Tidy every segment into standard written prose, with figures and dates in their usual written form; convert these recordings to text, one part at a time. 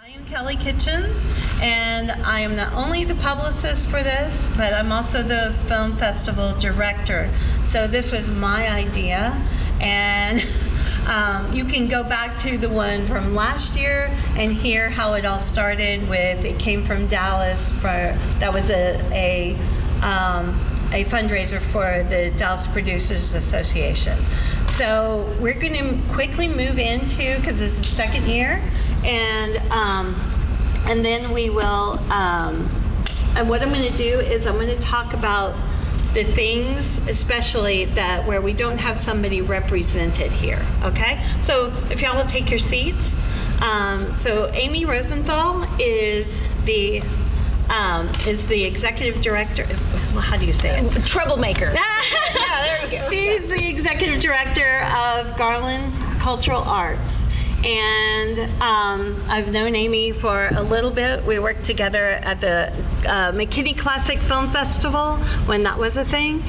I am Kelly Kitchens, and I am not only the publicist for this, but I'm also the film festival director. So this was my idea, and you can go back to the one from last year and hear how it all started with, it came from Dallas, that was a fundraiser for the Dallas Producers Association. So we're going to quickly move into, because this is the second year, and then we will, and what I'm going to do is I'm going to talk about the things, especially that where we don't have somebody represented here, okay? So if y'all will take your seats. So Amy Rosenthal is the executive director. Well, how do you say it? Troublemaker. Yeah, there you go. She's the executive director of Garland Cultural Arts. And I've known Amy for a little bit. We worked together at the McKinney Classic Film Festival when that was a thing.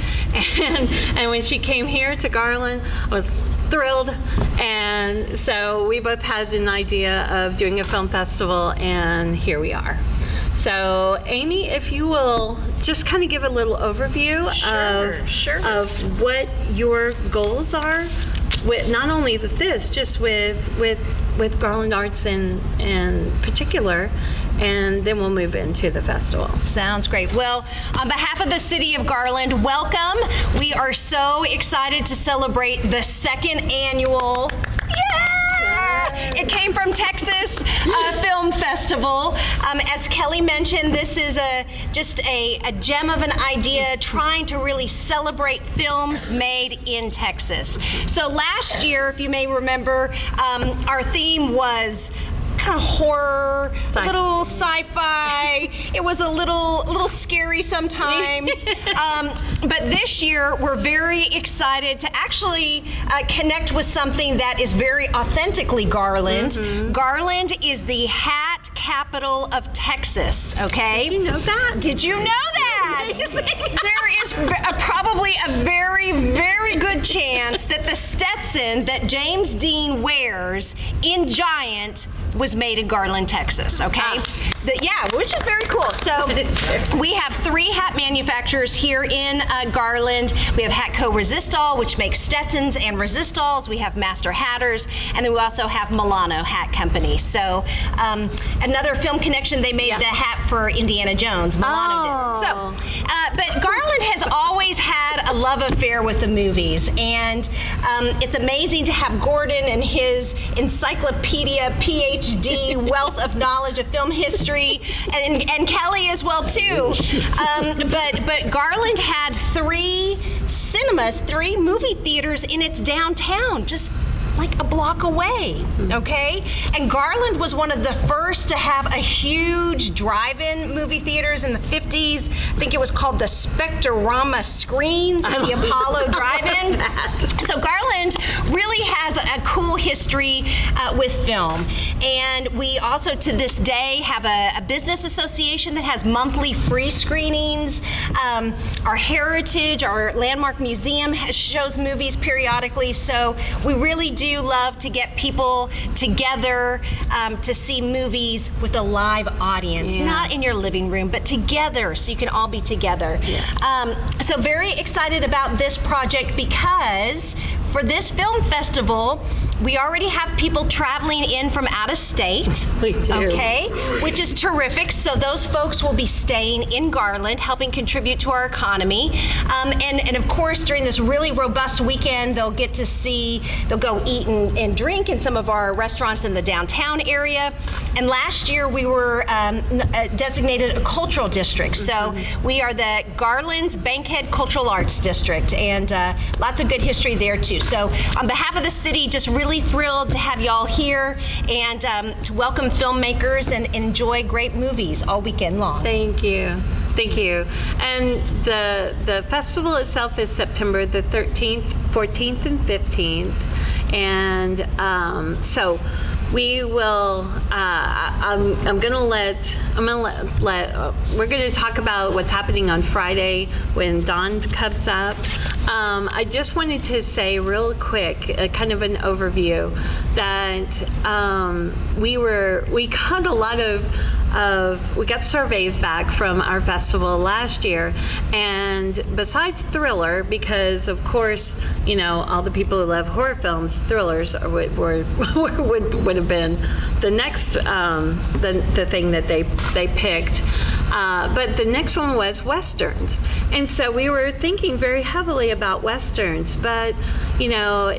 And when she came here to Garland, I was thrilled. And so we both had an idea of doing a film festival, and here we are. So Amy, if you will just kind of give a little overview of what your goals are with not only with this, just with Garland Arts in particular, and then we'll move into the festival. Sounds great. Well, on behalf of the City of Garland, welcome. We are so excited to celebrate the second annual, it came from Texas Film Festival. As Kelly mentioned, this is just a gem of an idea trying to really celebrate films made in Texas. So last year, if you may remember, our theme was kind of horror, little sci-fi. It was a little scary sometimes. But this year, we're very excited to actually connect with something that is very authentically Garland. Mm-hmm. Garland is the hat capital of Texas, okay? Did you know that? Did you know that? There is probably a very, very good chance that the Stetson that James Dean wears in Giant was made in Garland, Texas, okay? Which is very cool. So we have 3 hat manufacturers here in Garland. We have Hatco Resistol, which makes Stetsons and Resistols. We have Master Hatters, and then we also have Milano Hat Company. So another film connection, they made the hat for Indiana Jones. Milano did. So, but Garland has always had a love affair with the movies, and it's amazing to have Gordon and his encyclopedia PhD wealth of knowledge of film history, and Kelly as well too. But Garland had 3 cinemas, 3 movie theaters in its downtown, just like a block away, okay? And Garland was one of the first to have a huge drive-in movie theaters in the 50s. I think it was called the Spectrorama Screens at the Apollo Drive-In. So Garland really has a cool history with film. And we also, to this day, have a business association that has monthly free screenings. Our heritage, our landmark museum shows movies periodically. So we really do love to get people together to see movies with a live audience, not in your living room, but together, so you can all be together. Yes. So very excited about this project because for this film festival, we already have people traveling in from out of state. We do. Okay, which is terrific. So those folks will be staying in Garland, helping contribute to our economy. And of course, during this really robust weekend, they'll go eat and drink in some of our restaurants in the downtown area. And last year, we were designated a cultural district. So we are the Garland's Bankhead Cultural Arts District, and lots of good history there too. So on behalf of the city, just really thrilled to have y'all here and to welcome filmmakers and enjoy great movies all weekend long. Thank you. Thank you. And the festival itself is September the 13th, 14th, and 15th. And so we will. I'm gonna let. We're gonna talk about what's happening on Friday when Dawn comes up. I just wanted to say real quick, kind of an overview, that we got a lot we got surveys back from our festival last year, and besides thriller, because of course, you know, all the people who love horror films, thrillers would have been the next the thing that they picked. But the next one was Westerns. And so we were thinking very heavily about Westerns, but, you know,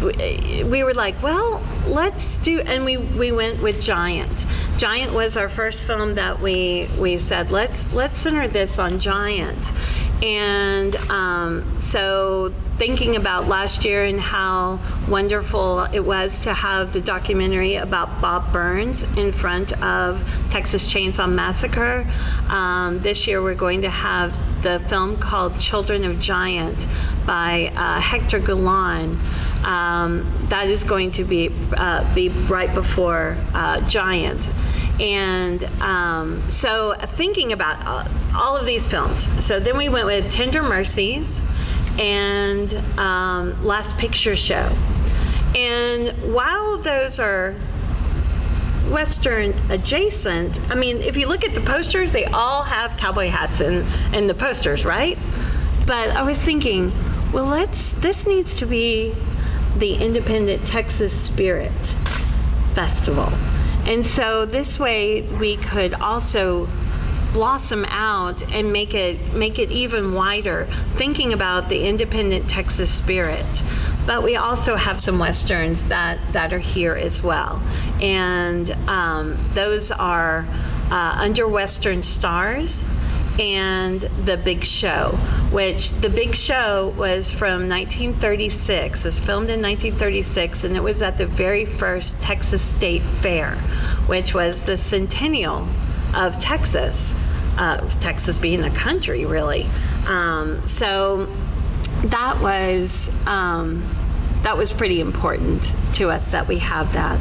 we were like, well, let's do, and we went with Giant. Giant was our first film that we said, let's center this on Giant. And so thinking about last year and how wonderful it was to have the documentary about Bob Burns in front of Texas Chainsaw Massacre. This year we're going to have the film called Children of Giant by Hector Galan. That is going to be right before Giant. And so thinking about all of these films. So then we went with Tender Mercies and Last Picture Show. And while those are Western adjacent, I mean, if you look at the posters, they all have cowboy hats in the posters, right? But I was thinking, well, this needs to be the Independent Texas Spirit Festival. And so this way we could also blossom out and make it even wider, thinking about the independent Texas spirit. But we also have some Westerns that are here as well. And those are Under Western Stars and The Big Show, which The Big Show was from 1936. It was filmed in 1936, and it was at the very first Texas State Fair, which was the centennial of Texas, Texas being a country, really. So that was pretty important to us that we have that,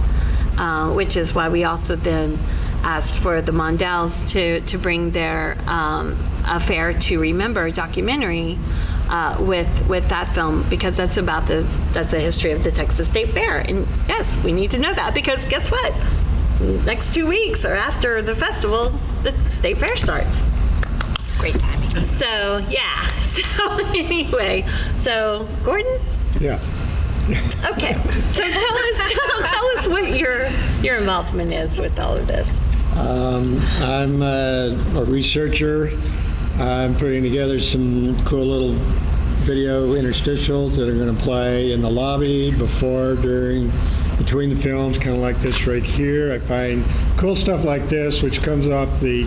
which is why we also then asked for the Mondells to bring their A Fair to Remember documentary with that film, because that's the history of the Texas State Fair. And yes, we need to know that, because guess what? Next 2 weeks or after the festival, the State Fair starts. It's great timing. So yeah. So anyway, so Gordon? Yeah. Okay. So tell us what your involvement is with all of this. I'm a researcher. I'm putting together some cool little video interstitials that are going to play in the lobby before, during, between the films, kind of like this right here. I find cool stuff like this, which comes off the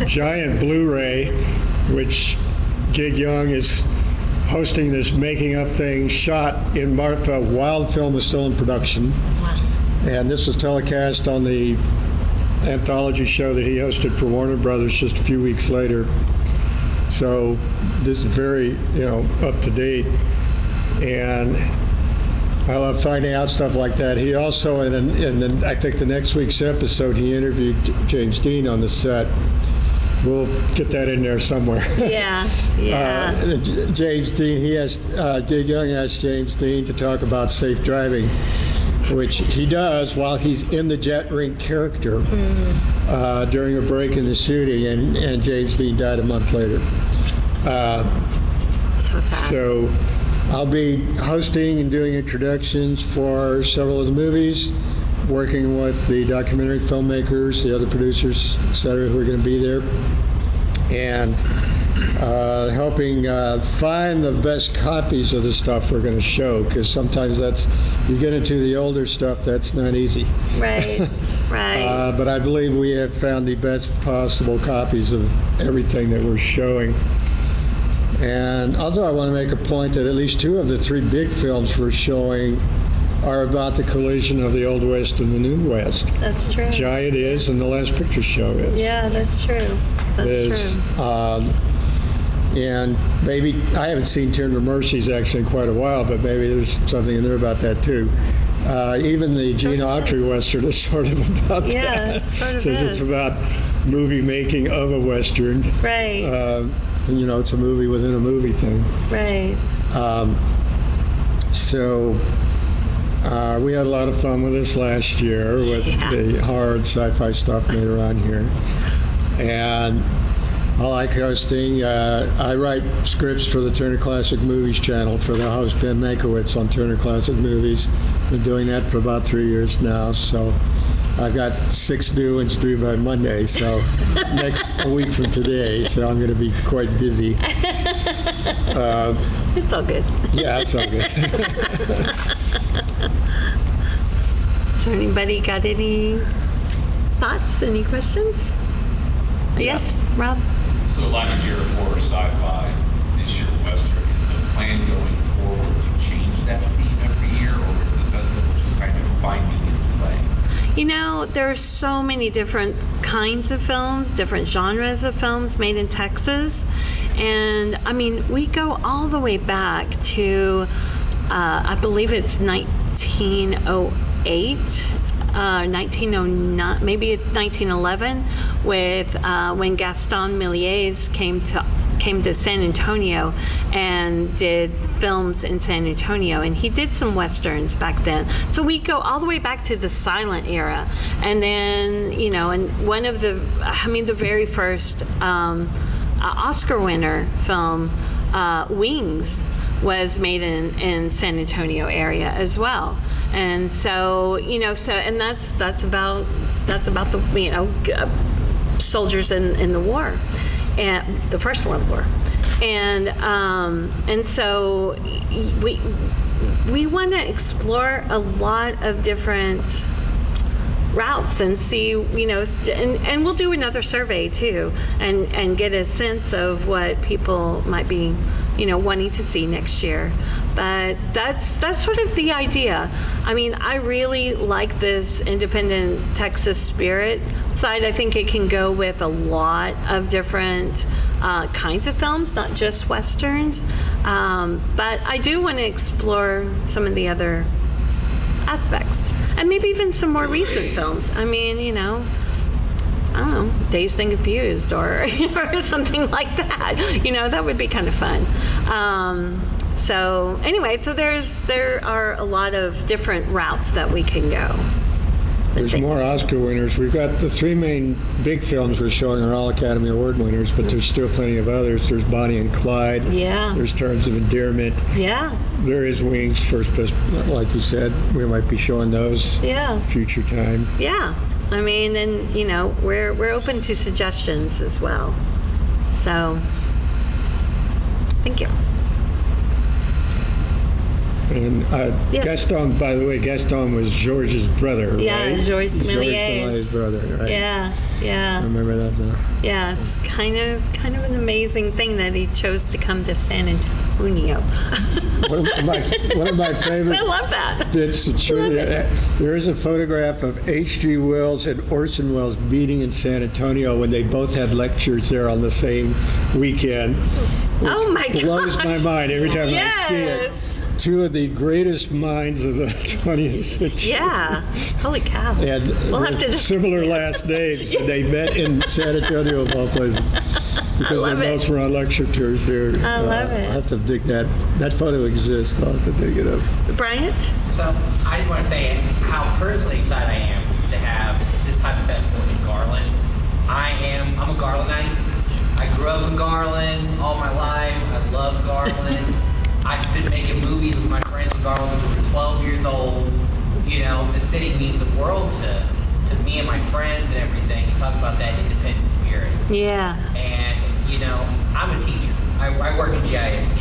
giant Blu-ray, which Gig Young is hosting this making up thing shot in Marfa while the film was still in production. Wow. And this was telecast on the anthology show that he hosted for Warner Brothers just a few weeks later. So this is very, up to date. And I love finding out stuff like that. He also, in I think the next week's episode, he interviewed James Dean on the set. We'll get that in there somewhere. Yeah. James Dean, Gig Young asked James Dean to talk about safe driving, which he does while he's in the jet ring character during a break in the shooting, and James Dean died a month later. So sad. So I'll be hosting and doing introductions for several of the movies, working with the documentary filmmakers, the other producers, et cetera, who are going to be there, and helping find the best copies of the stuff we're going to show, because sometimes you get into the older stuff, that's not easy. Right. But I believe we have found the best possible copies of everything that we're showing. And also I want to make a point that at least 2 of the 3 big films we're showing are about the collision of the Old West and the New West. That's true. Giant is, and The Last Picture Show is. Yeah, that's true. That's true. And maybe, I haven't seen Tender Mercies actually in quite a while, but maybe there's something in there about that too. Even the Gene Autry Western is sort of about Yeah, that. it sort of Since is. it's about movie making of a Western. Right, It's a movie within a movie thing. right. So we had a lot of fun with this last year with the hard sci-fi stuff made around here. And I like hosting. I write scripts for the Turner Classic Movies channel for the host Ben Mankiewicz on Turner Classic Movies. Been doing that for about 3 years now. So I've got 6 new ones due by Monday. So a week from today. So I'm going to be quite busy. It's all good. Yeah, it's all good. So anybody got any thoughts, any questions? Yes, Rob? So last year horror sci-fi, this year Western. Is the plan going forward to change that theme every year, or is the festival just kind of finding its way? There's so many different kinds of films, different genres of films made in Texas. And we go all the way back to, I believe it's 1908, 1909, maybe 1911, with when Gaston Méliès came to San Antonio and did films in San Antonio, and he did some westerns back then. So we go all the way back to the silent era, and then and one of the very first Oscar winner film, Wings, was made in San Antonio area as well. And so and that's about the soldiers in the war, and the First World War, and so we want to explore a lot of different routes and see, and we'll do another survey too, and get a sense of what people might be, wanting to see next year. But that's sort of the idea. I really like this independent Texas spirit side. I think it can go with a lot of different kinds of films, not just westerns. But I do want to explore some of the other aspects, and maybe even some more recent films. I don't know, Dazed and Confused or something like that. That would be kind of fun. So anyway, there are a lot of different routes that we can go. There's more Oscar winners. We've got the 3 main big films we're showing are all Academy Award winners, but there's still plenty of others. There's Bonnie and Clyde. Yeah. There's Terms of Endearment. Yeah. There is Wings, first best, like you said. We might be showing those future time. Yeah. And we're open to suggestions as well. So thank you. And Yes. Gaston, by the way, Gaston was George's brother, right? Yeah, Georges Méliès' Méliès. brother, right? Yeah. I remember that now. Yeah, it's kind of an amazing thing that he chose to come to San Antonio. One of my favorite I love that. bits of trivia. There is a photograph of H.G. Wells and Orson Welles meeting in San Antonio when they both had lectures there on the same weekend. Oh my God! Blows my mind every time I see it. Yes. 2 of the greatest minds of the 20th century. Yeah. Holy cow. And We'll have with to similar last names. And they met in San Antonio, of all places, because love they it. both were on lecture tours there. I love it. I'll have to dig that. That photo exists. I'll have to dig it up. Bryant? So I just want to say how personally excited I am to have this type of festival in Garland. I'm a Garlandite. I grew up in Garland all my life. I love Garland. I've been making movies with my friends in Garland since we were 12 years old. The city means the world to me and my friends and everything. You talk about that independent spirit. Yeah. And, I'm a teacher. I work in GISD.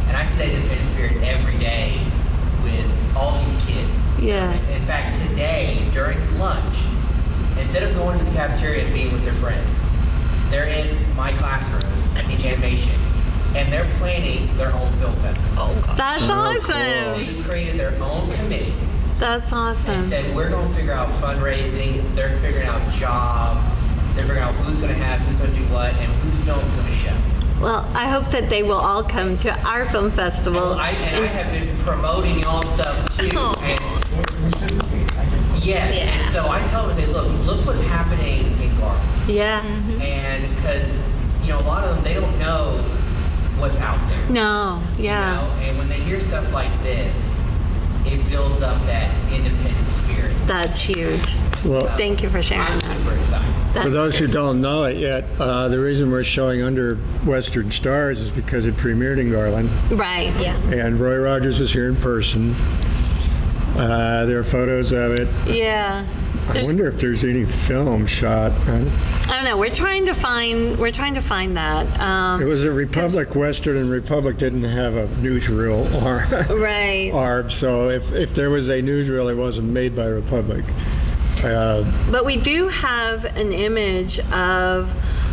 And I see that independent spirit every day with all these kids. Yeah. In fact, today, during lunch, instead of going to the cafeteria and being with their friends, they're in my classroom teaching animation, and they're planning their own film festival. That's awesome. They created their own committee That's and awesome. said, we're going to figure out fundraising, they're figuring out jobs, they're figuring out who's going to have, who's going to do what, and whose film's going to show. Well, I hope that they will all come to our film festival. I have been promoting y'all stuff too. Oh. And look what's happening in Garland. Yeah. And because, a lot of them, they don't know what's out there. No. Yeah. And when they hear stuff like this, it builds up that independent spirit. That's huge. Well, Thank you for sharing I'm that. super excited. for those who don't know it yet, the reason we're showing Under Western Stars is because it premiered in Garland, Right. Yeah. and Roy Rogers was here in person. There are photos of it. Yeah. I There's- wonder if there's any film shot. I don't know. We're trying to find that. It was a Republic Western, and Republic didn't have a newsreel Right. arm, so if there was a newsreel, it wasn't made by Republic. But we do have an image of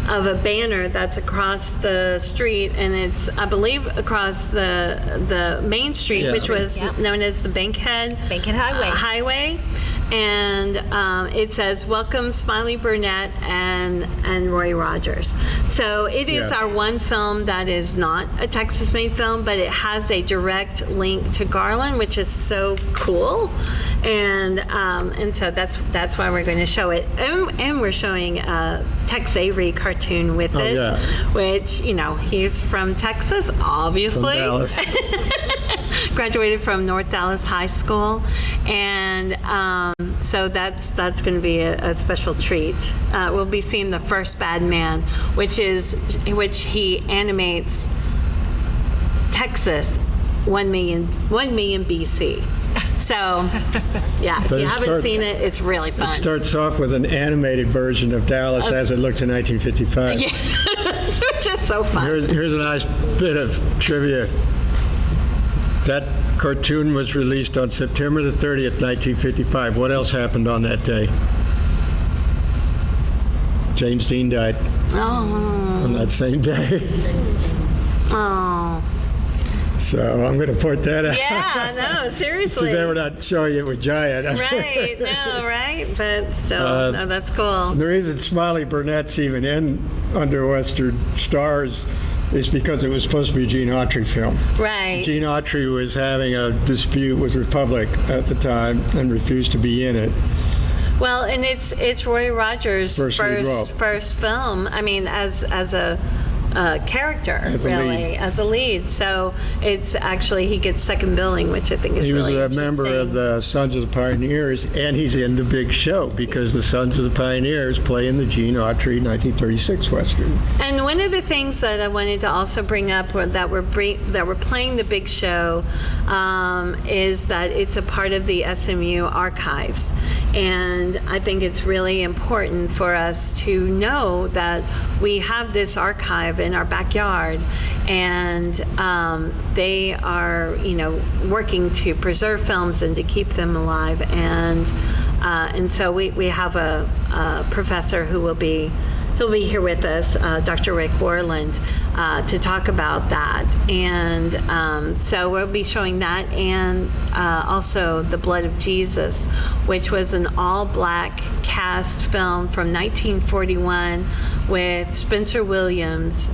a banner that's across the street, and it's, I believe, across the main street, Yeah. which was known as the Bankhead Highway. And it says, "Welcome, Smiley Burnett and Roy Rogers." So it is Yeah. our one film that is not a Texas-made film, but it has a direct link to Garland, which is so cool. And so that's why we're going to show it, and we're showing a Tex Avery cartoon with it, yeah. which he's from Texas, obviously. From Dallas. Graduated from North Dallas High School, and so that's going to be a special treat. We'll be seeing the first Bad Man, which he animates Texas 1 million BC. So, yeah, if But you it haven't starts- seen it, it's really fun. It starts off with an animated version of Dallas as it looked in 1955. Yeah, which is so fun. Here's a nice bit of trivia. That cartoon was released on September the 30th, 1955. What else happened on that day? James Dean died on that same day. Oh, So I'm going to point that out. yeah, no, seriously. So they were not showing it with Giant. Right, no, right, but still, no, that's cool. The reason Smiley Burnett's even in Under Western Stars is because it was supposed to be a Gene Autry film. Right. Gene Autry was having a dispute with Republic at the time and refused to be in it. Well, and it's Roy Rogers' First lead role. first film. I mean, as a character, As a really, lead. as a lead. So it's actually, he gets second billing, which I think is He was really a member of interesting. the Sons of the Pioneers, and he's in The Big Show because the Sons of the Pioneers play in the Gene Autry 1936 Western. And one of the things that I wanted to also bring up that we're playing The Big Show is that it's a part of the SMU archives. And I think it's really important for us to know that we have this archive in our backyard, and they are, working to preserve films and to keep them alive. And so we have a professor he'll be here with us, Dr. Rick Warland, to talk about that. And so we'll be showing that, and also The Blood of Jesus, which was an all-black cast film from 1941 with Spencer Williams,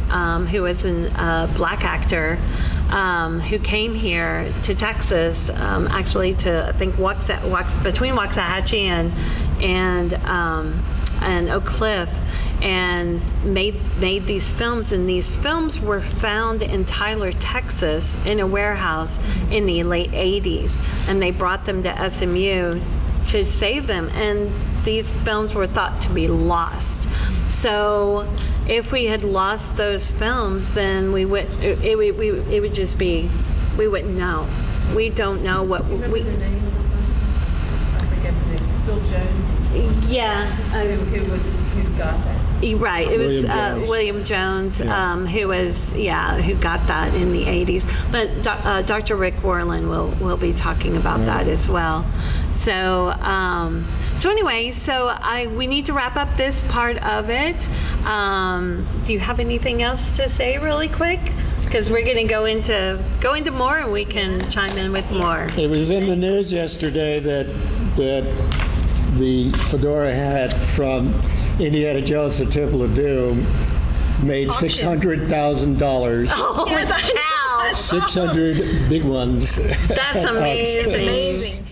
who was a black actor who came here to Texas, actually to, I think, between Waxahachie and Oak Cliff, and made these films. And these films were found in Tyler, Texas, in a warehouse in the late 80s, and they brought them to SMU to save them, and these films were thought to be lost. So if we had lost those films, then it would just be, we wouldn't know. We don't know what Remember we. the name of the person? I forget the name. Bill Jones. Yeah. Who got that? Right. It was William Jones. William Jones, Yeah. who got that in the 80s. But Dr. Rick Warland will be talking about that as well. So anyway, we need to wrap up this part of it. Do you have anything else to say really quick? Because we're going to go into more, and we can chime in with more. It was in the news yesterday that the fedora hat from Indiana Jones: The Temple of Doom made $600,000. Oh, cow! 600 big ones. That's amazing. Amazing.